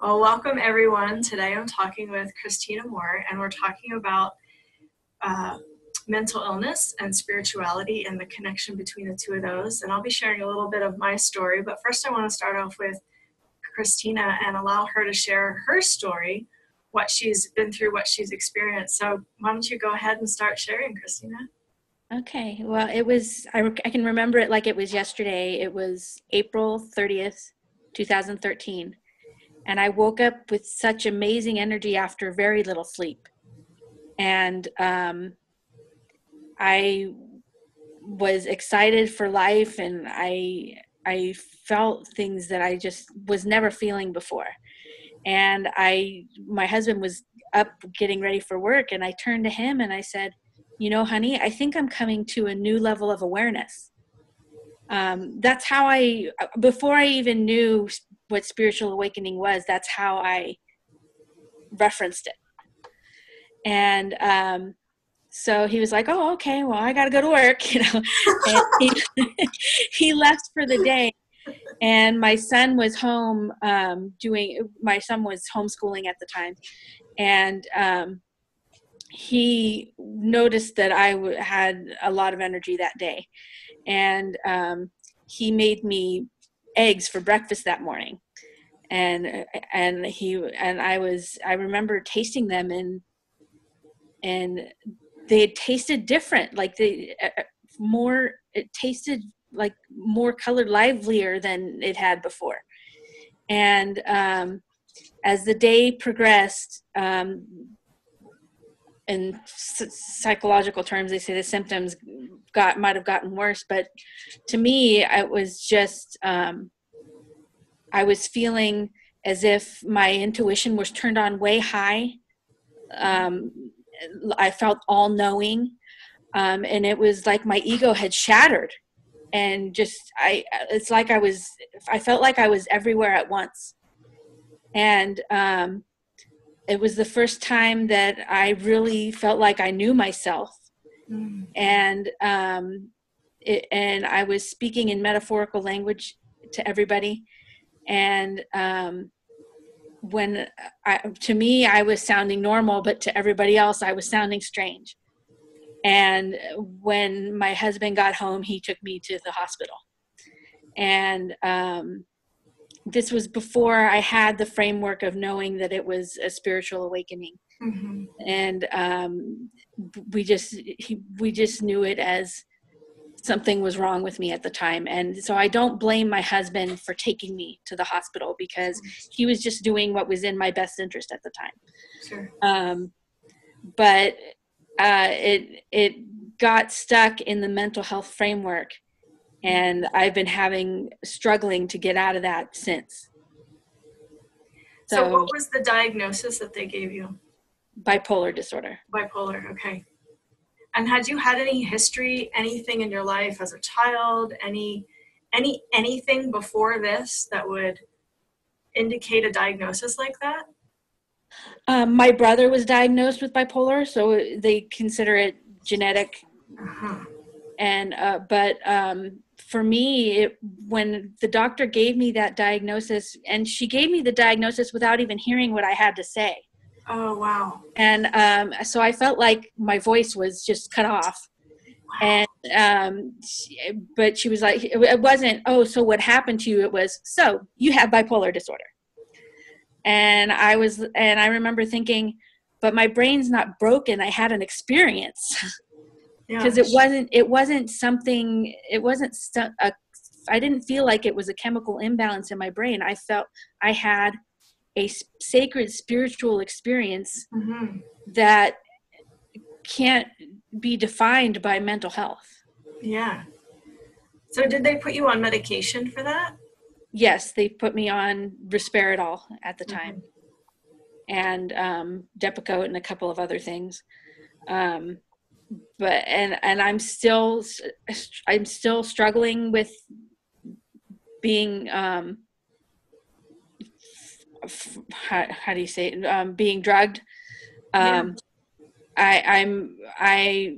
Well, welcome everyone. Today I'm talking with Christina Moore, and we're talking about uh, mental illness and spirituality and the connection between the two of those. And I'll be sharing a little bit of my story, but first I want to start off with Christina and allow her to share her story, what she's been through, what she's experienced. So why don't you go ahead and start sharing, Christina? Okay. Well, I can remember it like it was yesterday. It was April 30th, 2013. And I woke up with such amazing energy after very little sleep. And I was excited for life, and I felt things that I just was never feeling before. And my husband was up getting ready for work, and I turned to him and I said, honey, I think I'm coming to a new level of awareness. That's how before I even knew what spiritual awakening was, that's how I referenced it. And so he was like, oh, okay, well, I got to go to work, and he left for the day. And my son was home my son was homeschooling at the time. And he noticed that I had a lot of energy that day. And he made me eggs for breakfast that morning. And I remember tasting them, and they had tasted different. Like it tasted like more colored, livelier than it had before. And as the day progressed, in psychological terms, they say the symptoms might have gotten worse. But to me, it was just, I was feeling as if my intuition was turned on way high. I felt all knowing. And it was like my ego had shattered, and it's like I felt like I was everywhere at once. And it was the first time that I really felt like I knew myself. Mm. And I was speaking in metaphorical language to everybody. And to me, I was sounding normal, but to everybody else, I was sounding strange. And when my husband got home, he took me to the hospital. And this was before I had the framework of knowing that it was a spiritual awakening. Mm-hmm. And we just knew it as something was wrong with me at the time. And so I don't blame my husband for taking me to the hospital, because he was just doing what was in my best interest at the time. Sure. But it got stuck in the mental health framework, and I've been struggling to get out of that since. So what was the diagnosis that they gave you? Bipolar disorder. Bipolar, okay. And had you had any history, anything in your life as a child, anything before this that would indicate a diagnosis like that? My brother was diagnosed with bipolar, so they consider it genetic. Uh-huh. And but for me, when the doctor gave me that diagnosis, and she gave me the diagnosis without even hearing what I had to say. Oh, wow. And so I felt like my voice was just cut off. Wow. And but she was like, it wasn't, oh, so what happened to you? It was, so you have bipolar disorder. And I remember thinking, but my brain's not broken. I had an experience. Because I didn't feel like it was a chemical imbalance in my brain. I felt I had a sacred spiritual experience. Mm-hmm. That can't be defined by mental health. Yeah. So did they put you on medication for that? Yes, they put me on risperidol at the time. Mm-hmm. And Depakote and a couple of other things. But I'm still struggling with being how do you say it? Being drugged. Yeah. I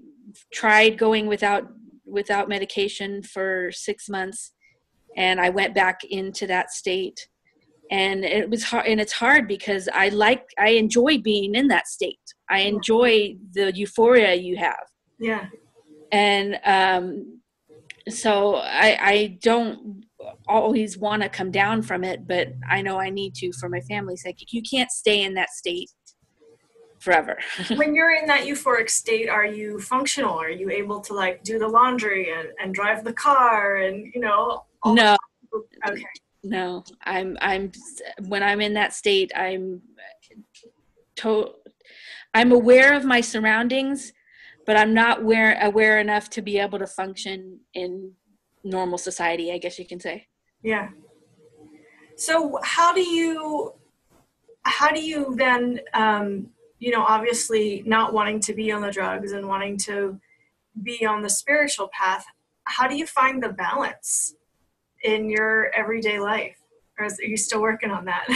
tried going without medication for 6 months, and I went back into that state. And it was hard, and it's hard because I enjoy being in that state. I enjoy the euphoria you have. Yeah. And so I don't always want to come down from it, but I know I need to for my family's sake. You can't stay in that state forever. When you're in that euphoric state, are you functional? Are you able to like do the laundry and drive the car and, you know? No. Okay. No, I'm when I'm in that state, I'm aware of my surroundings, but I'm not aware enough to be able to function in normal society, I guess you can say. Yeah. So how do you then, you know, obviously not wanting to be on the drugs and wanting to be on the spiritual path, how do you find the balance in your everyday life? Or are you still working on that?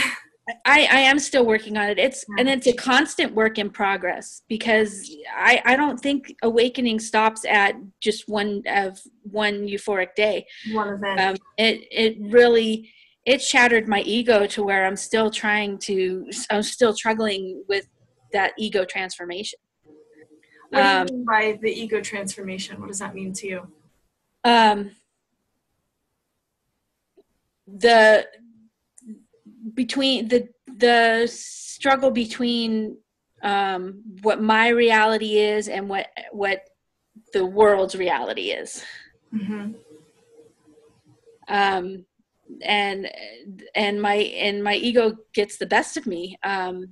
I am still working on it. It's a constant work in progress, because I don't think awakening stops at just one euphoric day. One event. It really shattered my ego to where I'm still struggling with that ego transformation. What do you mean by the ego transformation? What does that mean to you? The struggle between what my reality is and what the world's reality is. Mm-hmm. And my ego gets the best of me. I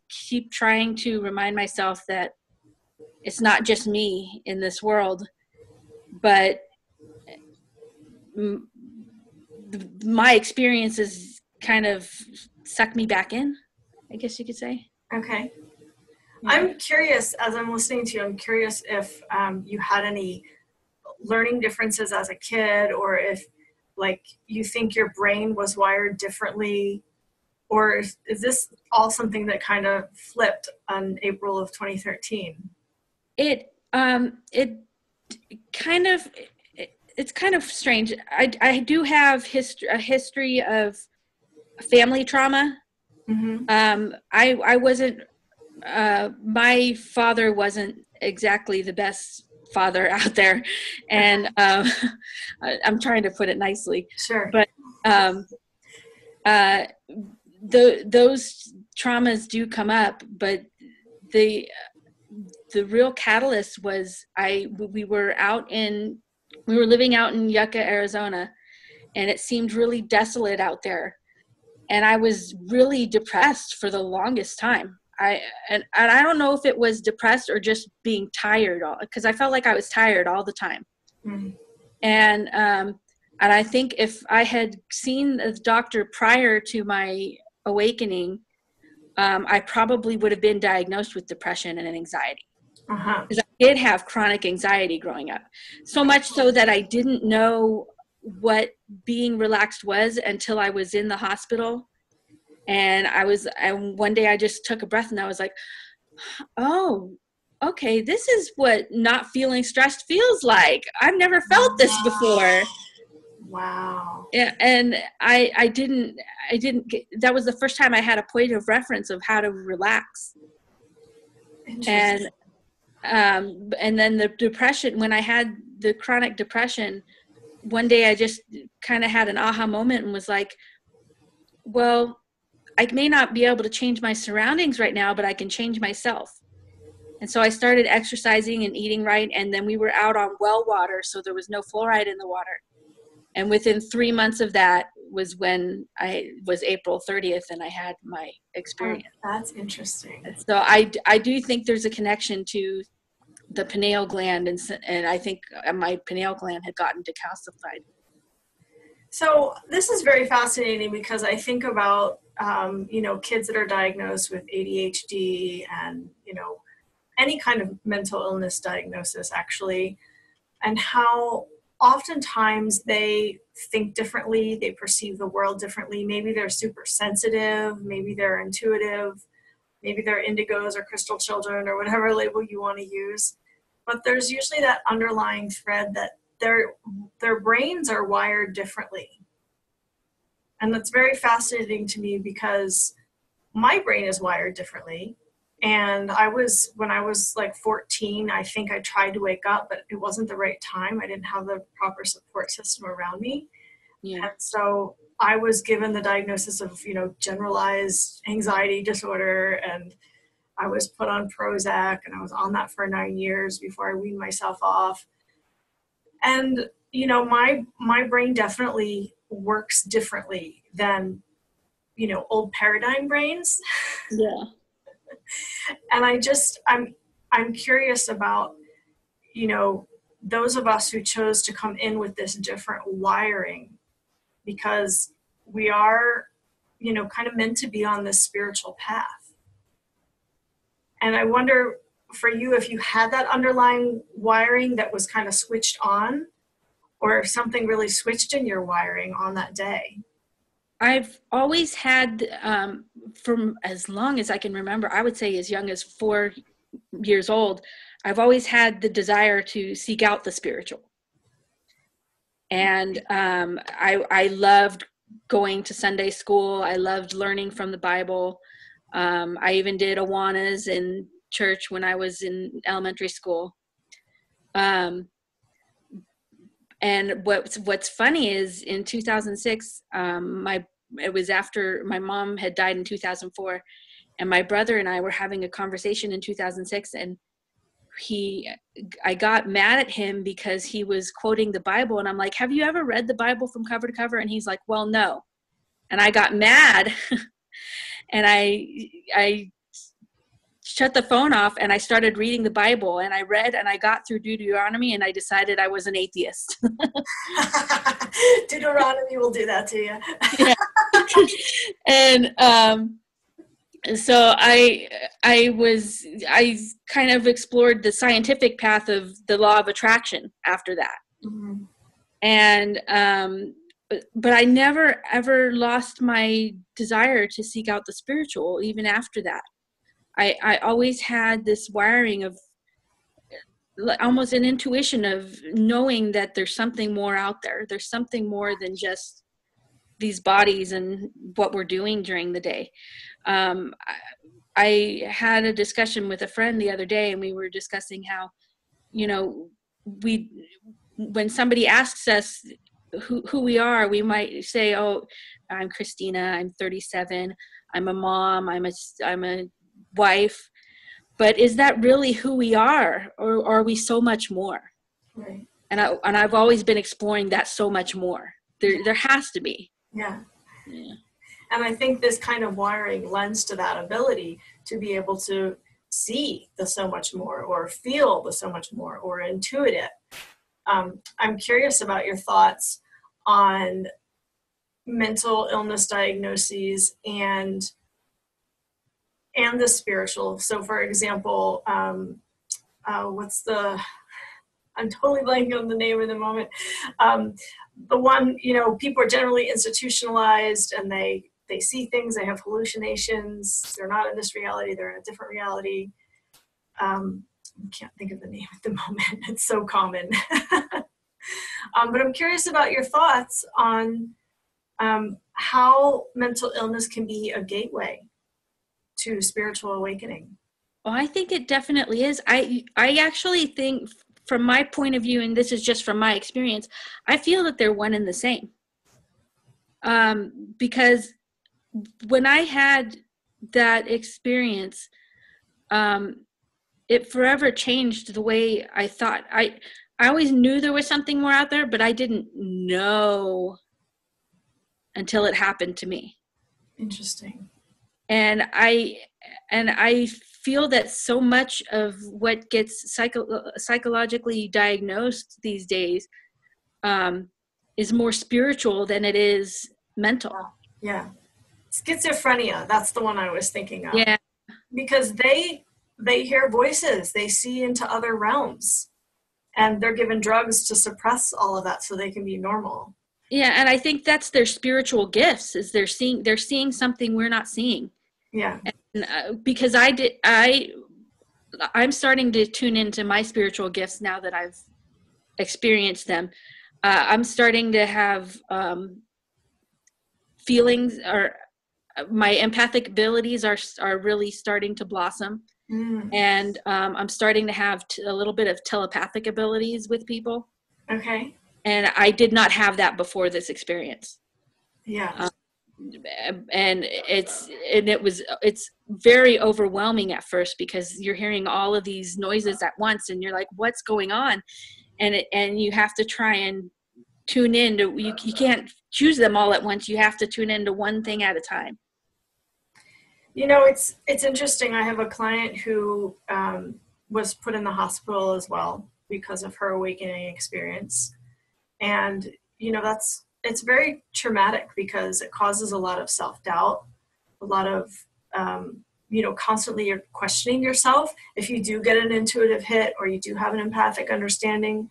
keep trying to remind myself that it's not just me in this world, but my experiences kind of suck me back in, I guess you could say. Okay. Yeah. I'm curious, as I'm listening to you, I'm curious if you had any learning differences as a kid, or if like you think your brain was wired differently, or is this all something that kind of flipped on April of 2013? It's kind of strange. I do have a history of family trauma. Mm-hmm. I wasn't, my father wasn't exactly the best father out there. And I'm trying to put it nicely. Sure. But those traumas do come up, but the real catalyst was we were living out in Yucca, Arizona, and it seemed really desolate out there. And I was really depressed for the longest time. And I don't know if it was depressed or just being tired, because I felt like I was tired all the time. Mm-hmm. And I think if I had seen a doctor prior to my awakening, I probably would have been diagnosed with depression and anxiety. Uh-huh. Because I did have chronic anxiety growing up, so much so that I didn't know what being relaxed was until I was in the hospital. And one day I just took a breath and I was like, oh, okay, this is what not feeling stressed feels like. I've never felt this before. Wow. Yeah, and I didn't that was the first time I had a point of reference of how to relax. And then the depression, when I had the chronic depression, one day I just kind of had an aha moment and was like, well, I may not be able to change my surroundings right now, but I can change myself. And so I started exercising and eating right. And then we were out on well water, so there was no fluoride in the water. And within 3 months of that was when I was April 30th and I had my experience. Oh, that's interesting. So I do think there's a connection to the pineal gland, and I think my pineal gland had gotten decalcified. So this is very fascinating, because I think about, kids that are diagnosed with ADHD and, any kind of mental illness diagnosis, actually, and how oftentimes they think differently, they perceive the world differently. Maybe they're super sensitive, maybe they're intuitive, maybe they're indigos or crystal children or whatever label you want to use. But there's usually that underlying thread that their brains are wired differently. And that's very fascinating to me because my brain is wired differently. And when I was like 14, I think I tried to wake up, but it wasn't the right time. I didn't have the proper support system around me. Yeah. And so I was given the diagnosis of, generalized anxiety disorder, and I was put on Prozac, and I was on that for 9 years before I weaned myself off. And, my brain definitely works differently than, old paradigm brains. Yeah. And I'm curious about, those of us who chose to come in with this different wiring, because we are, kind of meant to be on this spiritual path. And I wonder for you if you had that underlying wiring that was kind of switched on, or if something really switched in your wiring on that day. I've always had, from as long as I can remember, I would say as young as 4 years old, I've always had the desire to seek out the spiritual. And I loved going to Sunday school. I loved learning from the Bible. I even did Awanas in church when I was in elementary school. And what's funny is in 2006, it was after my mom had died in 2004, and my brother and I were having a conversation in 2006, and I got mad at him because he was quoting the Bible, and I'm like, have you ever read the Bible from cover to cover? And he's like, well, no. And I got mad and I shut the phone off and I started reading the Bible, and I read and I got through Deuteronomy, and I decided I was an atheist. Deuteronomy will do that to you. Yeah. And so I kind of explored the scientific path of the law of attraction after that. Mm-hmm. And but I never ever lost my desire to seek out the spiritual even after that. I always had this wiring of almost an intuition of knowing that there's something more out there. There's something more than just these bodies and what we're doing during the day. I had a discussion with a friend the other day, and we were discussing how, when somebody asks us who we are, we might say, oh, I'm Christina, I'm 37, I'm a mom, I'm a wife. But is that really who we are, or are we so much more? Right. And I've always been exploring that so much more. There has to be. Yeah. Yeah. And I think this kind of wiring lends to that ability to be able to see the so much more, or feel the so much more, or intuit it. I'm curious about your thoughts on mental illness diagnoses and the spiritual. So for example, I'm totally blanking on the name at the moment. The one, people are generally institutionalized, and they see things, they have hallucinations, they're not in this reality, they're in a different reality. I can't think of the name at the moment. It's so common. But I'm curious about your thoughts on how mental illness can be a gateway to spiritual awakening. Well, I think it definitely is. I actually think, from my point of view, and this is just from my experience, I feel that they're one and the same. Because when I had that experience, it forever changed the way I thought. I always knew there was something more out there, but I didn't know until it happened to me. Interesting. And I feel that so much of what gets psychologically diagnosed these days is more spiritual than it is mental. Yeah. Schizophrenia, that's the one I was thinking of. Yeah. Because they hear voices, they see into other realms, and they're given drugs to suppress all of that so they can be normal. Yeah, and I think that's their spiritual gifts, is they're seeing something we're not seeing. Yeah. And, because I'm starting to tune into my spiritual gifts now that I've experienced them. I'm starting to have feelings are, my empathic abilities are really starting to blossom. And I'm starting to have a little bit of telepathic abilities with people. Okay. And I did not have that before this experience. Yeah. And it's very overwhelming at first, because you're hearing all of these noises at once and you're like, what's going on? And you have to try and tune in to, you can't choose them all at once. You have to tune into one thing at a time. You know, it's interesting. I have a client who was put in the hospital as well because of her awakening experience. And, you know, it's very traumatic because it causes a lot of self-doubt, a lot of, you know, constantly you're questioning yourself. If you do get an intuitive hit or you do have an empathic understanding,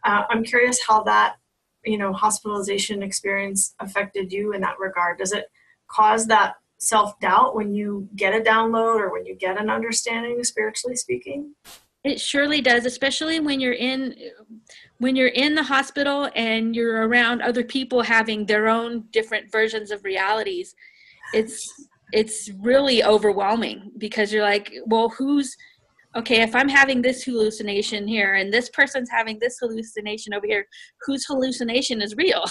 I'm curious how that, you know, hospitalization experience affected you in that regard. Does it cause that self-doubt when you get a download or when you get an understanding, spiritually speaking? It surely does, especially when you're in the hospital and you're around other people having their own different versions of realities. It's really overwhelming, because you're like, well, okay, if I'm having this hallucination here and this person's having this hallucination over here, whose hallucination is real?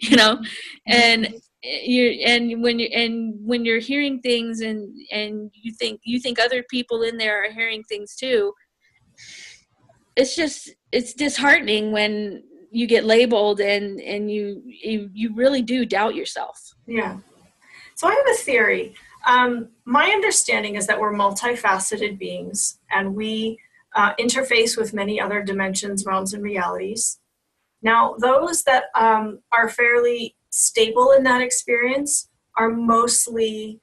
You know, and when you're hearing things and you think other people in there are hearing things too, it's disheartening when you get labeled and you really do doubt yourself. Yeah. So I have a theory. My understanding is that we're multifaceted beings, and we interface with many other dimensions, realms, and realities. Now, those that are fairly stable in that experience are mostly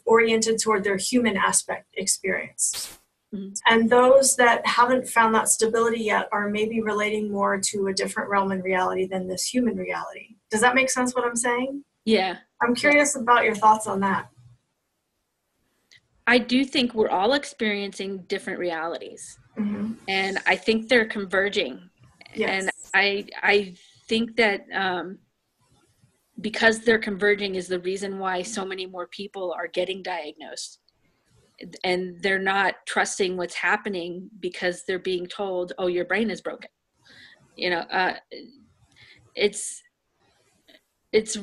oriented toward their human aspect experience. Mm-hmm. And those that haven't found that stability yet are maybe relating more to a different realm and reality than this human reality. Does that make sense what I'm saying? Yeah. I'm curious about your thoughts on that. I do think we're all experiencing different realities. Mm-hmm. And I think they're converging. Yes. And I think that because they're converging is the reason why so many more people are getting diagnosed. And they're not trusting what's happening because they're being told, oh, your brain is broken. You know, it's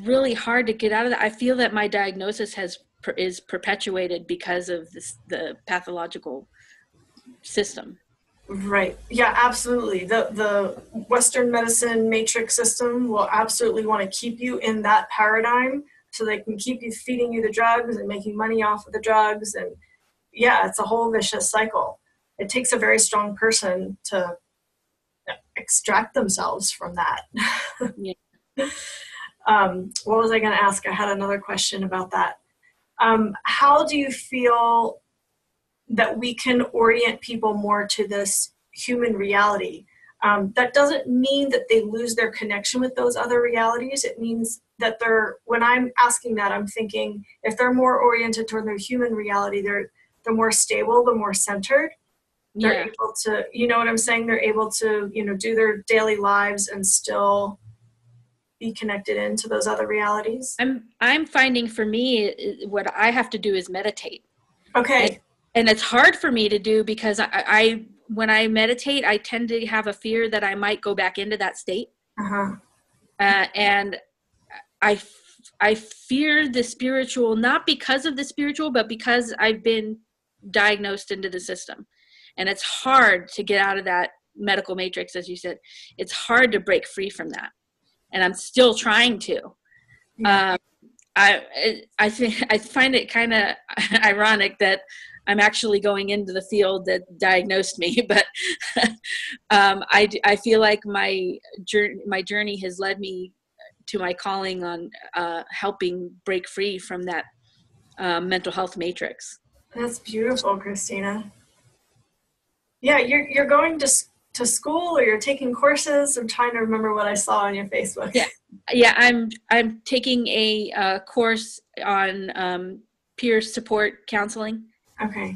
really hard to get out of that. I feel that my diagnosis is perpetuated because of the pathological system. Right. Yeah, absolutely. The Western medicine matrix system will absolutely want to keep you in that paradigm so they can keep you feeding you the drugs and making money off of the drugs. And yeah, it's a whole vicious cycle. It takes a very strong person to extract themselves from that. Yeah. What was I going to ask? I had another question about that. How do you feel that we can orient people more to this human reality? That doesn't mean that they lose their connection with those other realities. It means that when I'm asking that, I'm thinking if they're more oriented toward their human reality, they're more stable, they're more centered. They're able to, you know what I'm saying? They're able to, you know, do their daily lives and still be connected into those other realities. I'm finding for me, what I have to do is meditate. Okay. And it's hard for me to do because I when I meditate, I tend to have a fear that I might go back into that state. Uh-huh. And I fear the spiritual, not because of the spiritual, but because I've been diagnosed into the system. And it's hard to get out of that medical matrix, as you said. It's hard to break free from that. And I'm still trying to. Yeah. I find it kind of ironic that I'm actually going into the field that diagnosed me, but I feel like my journey has led me to my calling on helping break free from that mental health matrix. That's beautiful, Christina. Yeah, you're going to school, or you're taking courses? I'm trying to remember what I saw on your Facebook. Yeah, I'm taking a course on peer support counseling. Okay.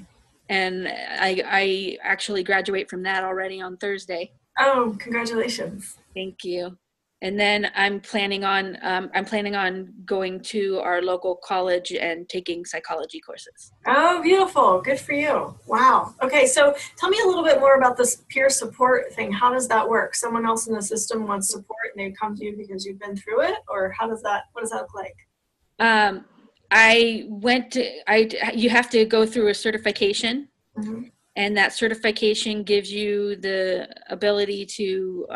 And I actually graduate from that already on Thursday. Oh, congratulations. Thank you. And then I'm planning on going to our local college and taking psychology courses. Oh, beautiful. Good for you. Wow. Okay, so tell me a little bit more about this peer support thing. How does that work? Someone else in the system wants support and they come to you because you've been through it? Or what does that look like? Um, you have to go through a certification. Mm-hmm. And that certification gives you the ability to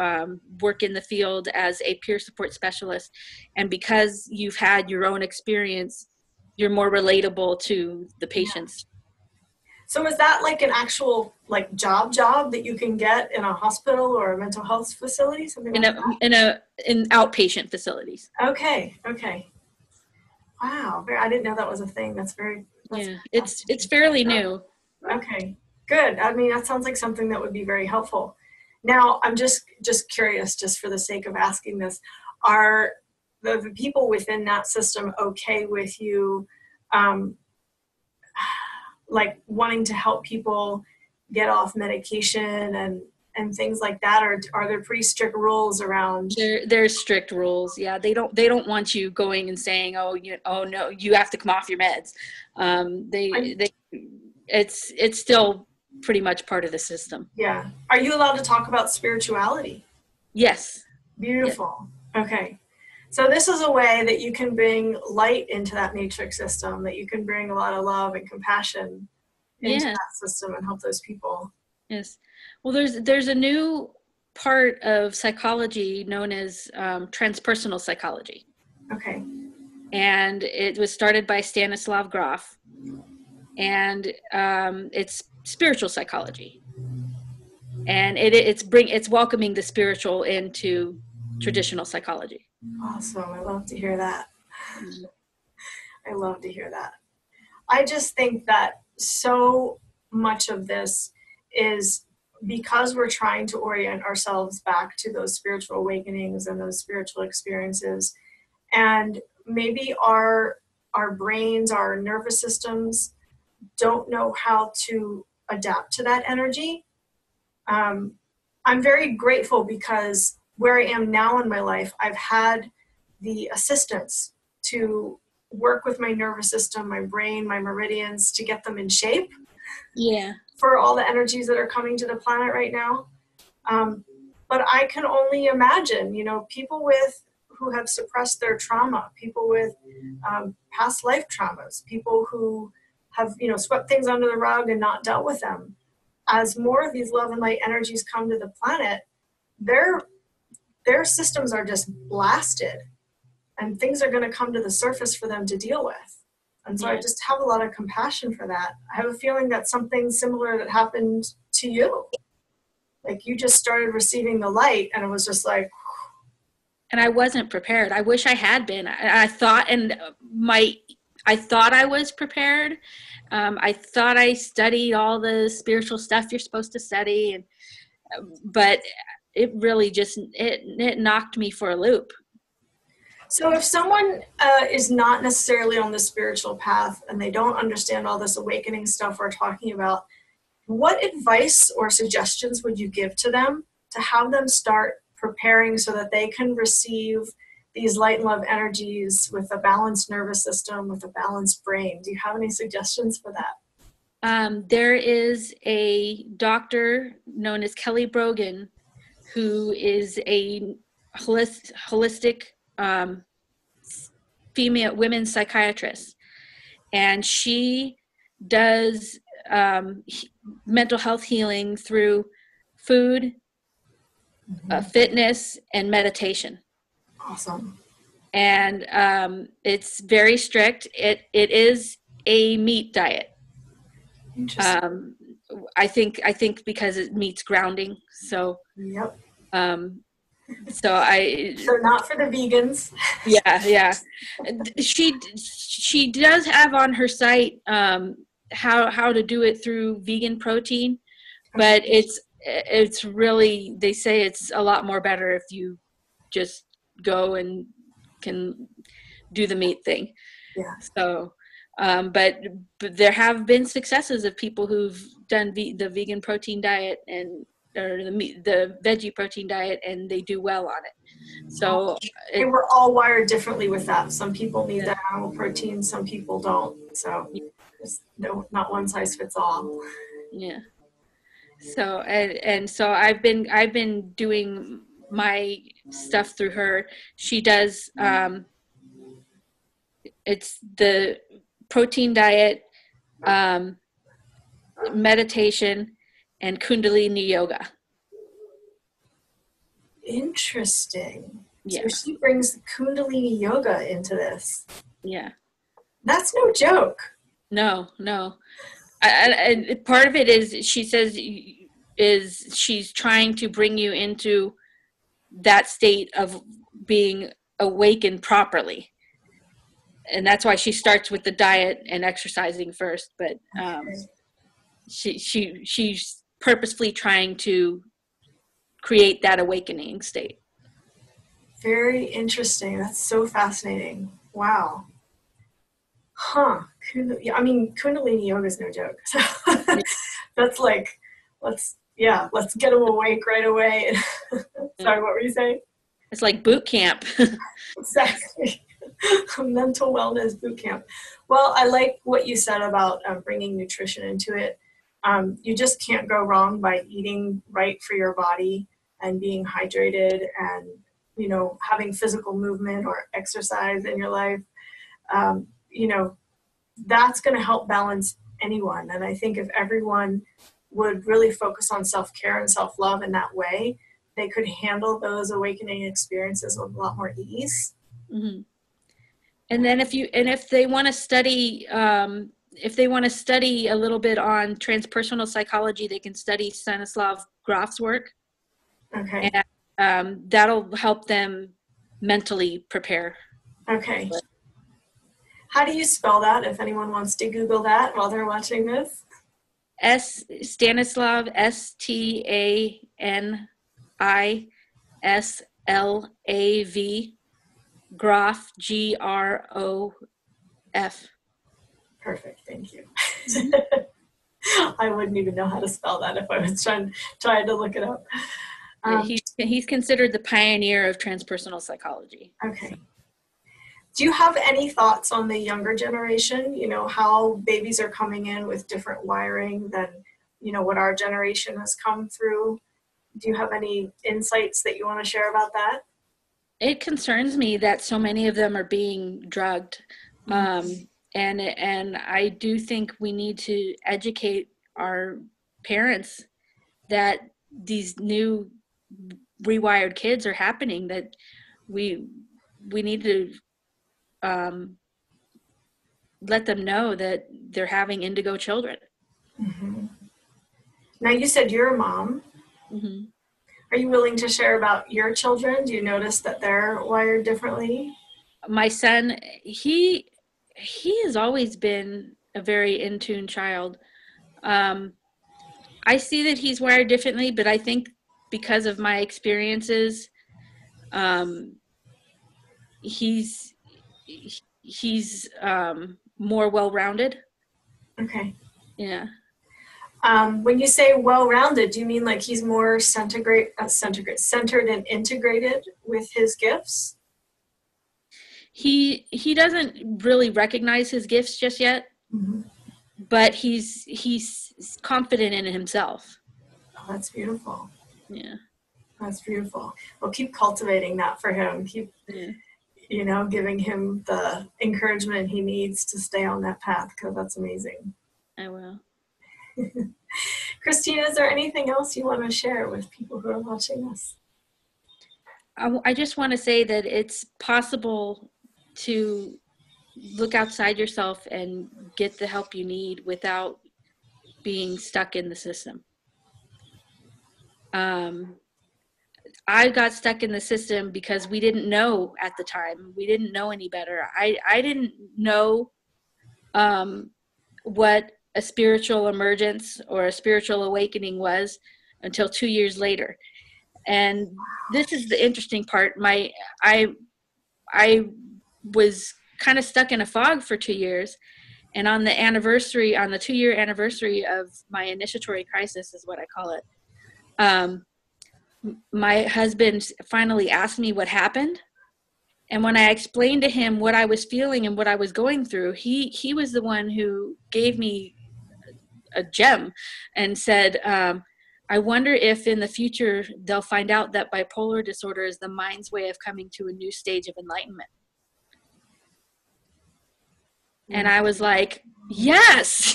work in the field as a peer support specialist. And because you've had your own experience, you're more relatable to the patients. So is that like an actual like job that you can get in a hospital or a mental health facility, something like that? In outpatient facilities. Okay. Wow, I didn't know that was a thing. That's it's fairly new. Okay. Good. I mean, that sounds like something that would be very helpful. Now, I'm just curious, just for the sake of asking this, are the people within that system okay with you, like wanting to help people get off medication and things like that, or are there pretty strict rules around? There's strict rules. Yeah, they don't want you going and saying, oh no, you have to come off your meds. It's still pretty much part of the system. Yeah. Are you allowed to talk about spirituality? Yes. Beautiful. Yes. Okay. So this is a way that you can bring light into that matrix system, that you can bring a lot of love and compassion into that system and help those people. Yes. Well, there's a new part of psychology known as transpersonal psychology. Okay. And it was started by Stanislav Grof. And it's spiritual psychology, and it's welcoming the spiritual into traditional psychology. Awesome. I love to hear that. I love to hear that. I just think that so much of this is because we're trying to orient ourselves back to those spiritual awakenings and those spiritual experiences, and maybe our brains, our nervous systems don't know how to adapt to that energy. I'm very grateful because where I am now in my life, I've had the assistance to work with my nervous system, my brain, my meridians, to get them in shape. Yeah. For all the energies that are coming to the planet right now. But I can only imagine, people who have suppressed their trauma, people with past life traumas, people who have, swept things under the rug and not dealt with them. As more of these love and light energies come to the planet, their systems are just blasted and things are going to come to the surface for them to deal with. And so I just have a lot of compassion for that. I have a feeling that something similar that happened to you. Like you just started receiving the light and it was just like. And I wasn't prepared. I wish I had been. I thought I was prepared. I thought I studied all the spiritual stuff you're supposed to study, but it really just it knocked me for a loop. So if someone is not necessarily on the spiritual path and they don't understand all this awakening stuff we're talking about, what advice or suggestions would you give to them to have them start preparing so that they can receive these light and love energies with a balanced nervous system, with a balanced brain? Do you have any suggestions for that? There is a doctor known as Kelly Brogan, who is a holistic female women's psychiatrist, and she does mental health healing through food, fitness, and meditation. Awesome. And it's very strict. It is a meat diet. Interesting. I think because it meats grounding. So. Yep. So not for the vegans. Yeah. She does have on her site how to do it through vegan protein, but it's really, they say it's a lot more better if you just go and can do the meat thing. Yeah. So, but there have been successes of people who've done the vegan protein diet, and or the veggie protein diet, and they do well on it. So we're all wired differently with that. Some people need yeah. that animal protein, some people don't. So there's not one size fits all. Yeah. So and so I've been doing my stuff through her. She does it's the protein diet, meditation, and Kundalini yoga. Interesting. Yeah. So she brings Kundalini yoga into this. Yeah. That's no joke. No. And part of it is, she says, is she's trying to bring you into that state of being awakened properly. And that's why she starts with the diet and exercising first. But she's purposefully trying to create that awakening state. Very interesting. That's so fascinating. Wow. Huh. I mean, Kundalini yoga is no joke. So that's like, let's get them awake right away. Sorry, what were you saying? It's like boot camp. Exactly. Mental wellness boot camp. Well, I like what you said about bringing nutrition into it. You just can't go wrong by eating right for your body and being hydrated and, having physical movement or exercise in your life. That's going to help balance anyone. And I think if everyone would really focus on self-care and self-love in that way, they could handle those awakening experiences with a lot more ease. Mm-hmm. And then if they want to study, a little bit on transpersonal psychology, they can study Stanislav Grof's work. Okay. And that'll help them mentally prepare. Okay. How do you spell that, if anyone wants to Google that while they're watching this? Stanislav, Stanislav, Grof, Grof. Perfect, thank you. I wouldn't even know how to spell that if I was trying to look it up. He's considered the pioneer of transpersonal psychology. Okay. Do you have any thoughts on the younger generation? How babies are coming in with different wiring than, what our generation has come through. Do you have any insights that you want to share about that? It concerns me that so many of them are being drugged. And I do think we need to educate our parents that these new rewired kids are happening, that we need to let them know that they're having indigo children. Mm-hmm. Now, you said you're a mom. Mm-hmm. Are you willing to share about your children? Do you notice that they're wired differently? My son, he has always been a very in tune child. I see that he's wired differently, but I think because of my experiences, he's more well-rounded. Okay. Yeah. When you say well-rounded, do you mean like he's more centered and integrated with his gifts? He doesn't really recognize his gifts just yet, mm-hmm. But he's confident in himself. Oh, that's beautiful. Yeah. That's beautiful. Well, keep cultivating that for him. Keep, giving him the encouragement he needs to stay on that path, because that's amazing. I will. Christina, is there anything else you want to share with people who are watching us? I just want to say that it's possible to look outside yourself and get the help you need without being stuck in the system. I got stuck in the system because we didn't know at the time. We didn't know any better. I didn't know what a spiritual emergence or a spiritual awakening was until 2 years later. And this is the interesting part. I was kind of stuck in a fog for 2 years. And on the 2-year anniversary of my initiatory crisis, is what I call it, um, my husband finally asked me what happened. And when I explained to him what I was feeling and what I was going through, he was the one who gave me a gem and said, I wonder if in the future they'll find out that bipolar disorder is the mind's way of coming to a new stage of enlightenment. And I was like, yes,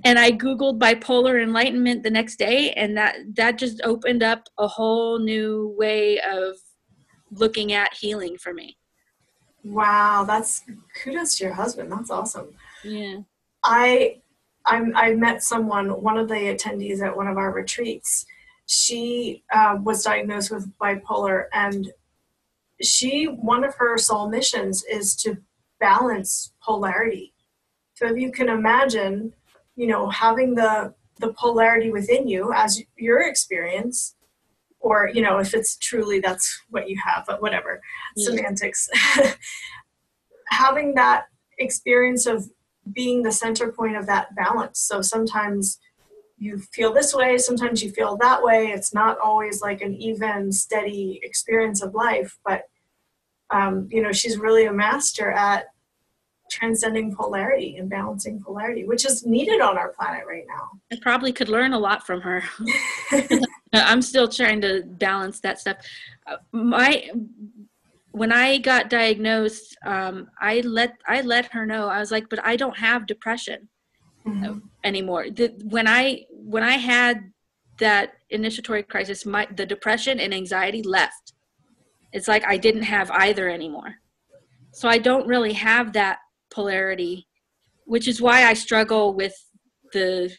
and I Googled bipolar enlightenment the next day, and that just opened up a whole new way of looking at healing for me. Wow, that's kudos to your husband. That's awesome. Yeah. I met one of the attendees at one of our retreats. She was diagnosed with bipolar, and one of her soul missions is to balance polarity. So if you can imagine, having the polarity within you as your experience, or, if it's truly that's what you have, but whatever, semantics, having that experience of being the center point of that balance. So sometimes you feel this way, sometimes you feel that way. It's not always like an even, steady experience of life, but, she's really a master at transcending polarity and balancing polarity, which is needed on our planet right now. I probably could learn a lot from her. I'm still trying to balance that stuff. When I got diagnosed, I let her know. I was like, but I don't have depression anymore. When I had that initiatory crisis, the depression and anxiety left. It's like I didn't have either anymore. So I don't really have that polarity, which is why I struggle with the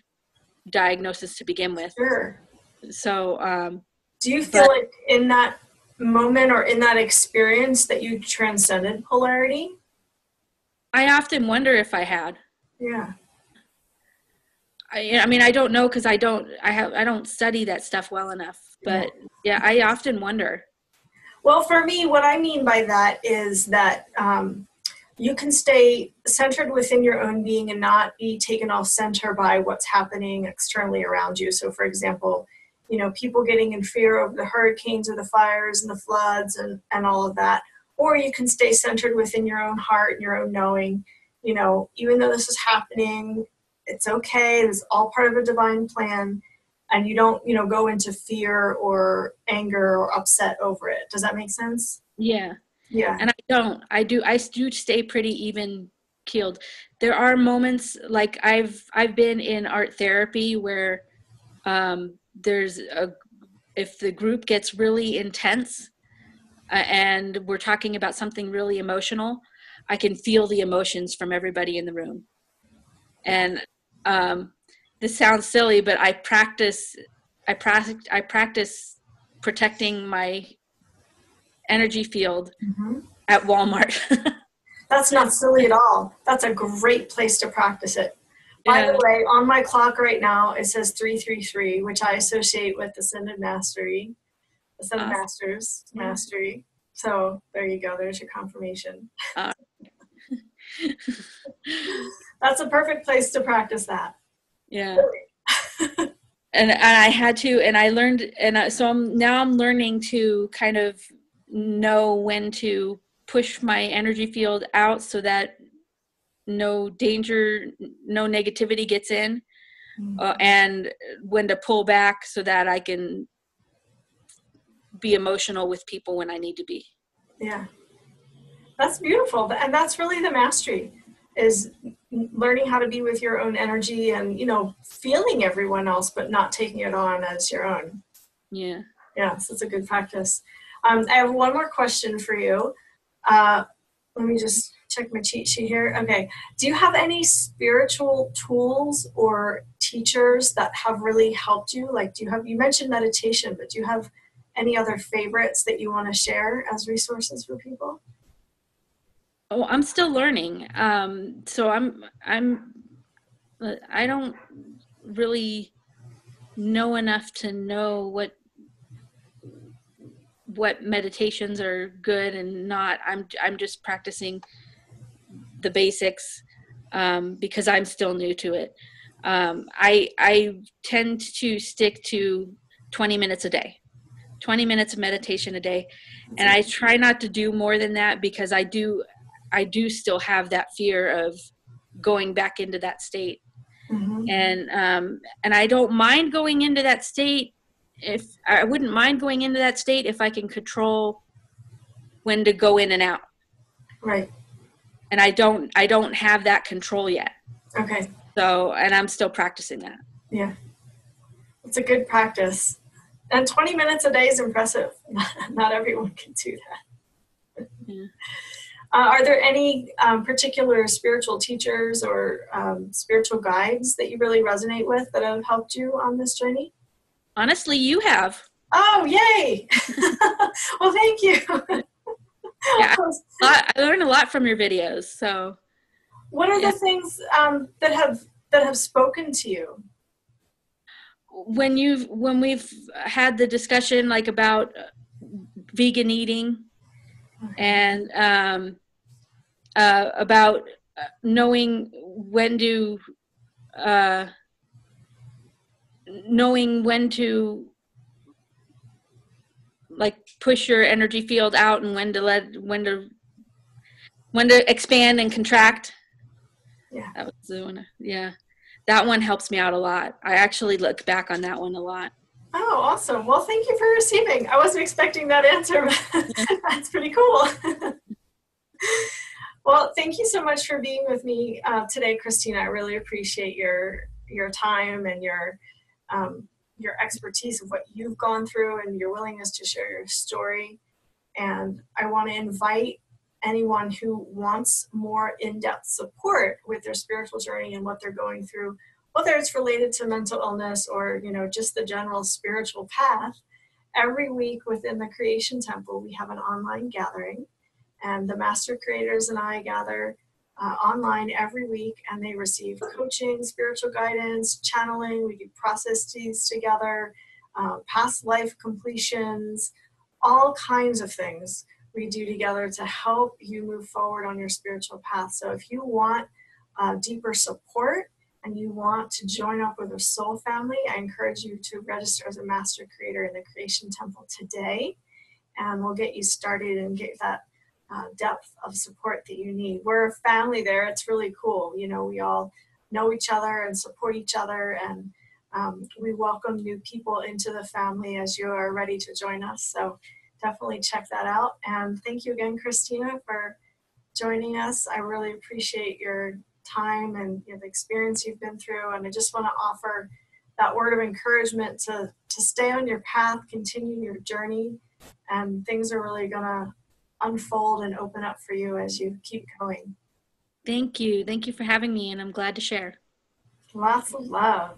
diagnosis to begin with. Sure. So, do you feel like in that moment or in that experience that you transcended polarity? I often wonder if I had. Yeah. I mean, I don't know, because I don't study that stuff well enough, but yeah, I often wonder. Well, for me, what I mean by that is that you can stay centered within your own being and not be taken off center by what's happening externally around you. So, for example, people getting in fear of the hurricanes or the fires and the floods and all of that. Or you can stay centered within your own heart and your own knowing, even though this is happening, it's okay. It's all part of a divine plan. And you don't, go into fear or anger or upset over it. Does that make sense? Yeah. Yeah. And I do stay pretty even keeled. There are moments, like I've been in art therapy where if the group gets really intense and we're talking about something really emotional, I can feel the emotions from everybody in the room. And this sounds silly, but I practice protecting my energy field at Walmart. That's not silly at all. That's a great place to practice it. By the way, on my clock right now, it says 333, which I associate with Ascended Mastery, Ascended Masters, Mastery. So there you go. There's your confirmation. That's a perfect place to practice that. Yeah. and I had to, and I learned, and so I'm learning to kind of know when to push my energy field out so that no danger, no negativity gets in, and when to pull back so that I can be emotional with people when I need to be. Yeah. That's beautiful. And that's really the mastery, is learning how to be with your own energy and, feeling everyone else, but not taking it on as your own. Yeah. Yeah. So it's a good practice. I have one more question for you. Let me just check my cheat sheet here. Okay. Do you have any spiritual tools or teachers that have really helped you? Like, you mentioned meditation, but do you have any other favorites that you want to share as resources for people? Oh, I'm still learning. So I don't really know enough to know what meditations are good and not. I'm just practicing the basics because I'm still new to it. I tend to stick to 20 minutes a day, 20 minutes of meditation a day. And I try not to do more than that, because I do still have that fear of going back into that state. Mm-hmm. And I don't mind going into that state. If I wouldn't mind going into that state if I can control when to go in and out. Right. And I don't have that control yet. Okay. So, and I'm still practicing that. Yeah. It's a good practice. And 20 minutes a day is impressive. Not everyone can do that. Yeah. Are there any particular spiritual teachers or spiritual guides that you really resonate with that have helped you on this journey? Honestly, you have. Oh, yay! Well, thank you. Yeah, I learned a lot from your videos. So, what are the things that have spoken to you? When we've had the discussion like about vegan eating, and about knowing when to like push your energy field out, and when to expand and contract. Yeah. That was the one. Yeah. That one helps me out a lot. I actually look back on that one a lot. Oh, awesome. Well, thank you for receiving. I wasn't expecting that answer, but that's pretty cool. Well, thank you so much for being with me today, Christina. I really appreciate your time and your expertise of what you've gone through and your willingness to share your story. And I want to invite anyone who wants more in-depth support with their spiritual journey and what they're going through, whether it's related to mental illness or, just the general spiritual path. Every week within the Creation Temple, we have an online gathering, and the master creators and I gather online every week, and they receive coaching, spiritual guidance, channeling. We do processes together, past life completions, all kinds of things we do together to help you move forward on your spiritual path. So if you want deeper support and you want to join up with a soul family, I encourage you to register as a master creator in the Creation Temple today, and we'll get you started and get that depth of support that you need. We're a family there. It's really cool. We all know each other and support each other, and we welcome new people into the family as you are ready to join us. So definitely check that out. And thank you again, Christina, for joining us. I really appreciate your time and the experience you've been through. And I just want to offer that word of encouragement to stay on your path, continue your journey, and things are really going to unfold and open up for you as you keep going. Thank you. Thank you for having me, and I'm glad to share. Lots of love.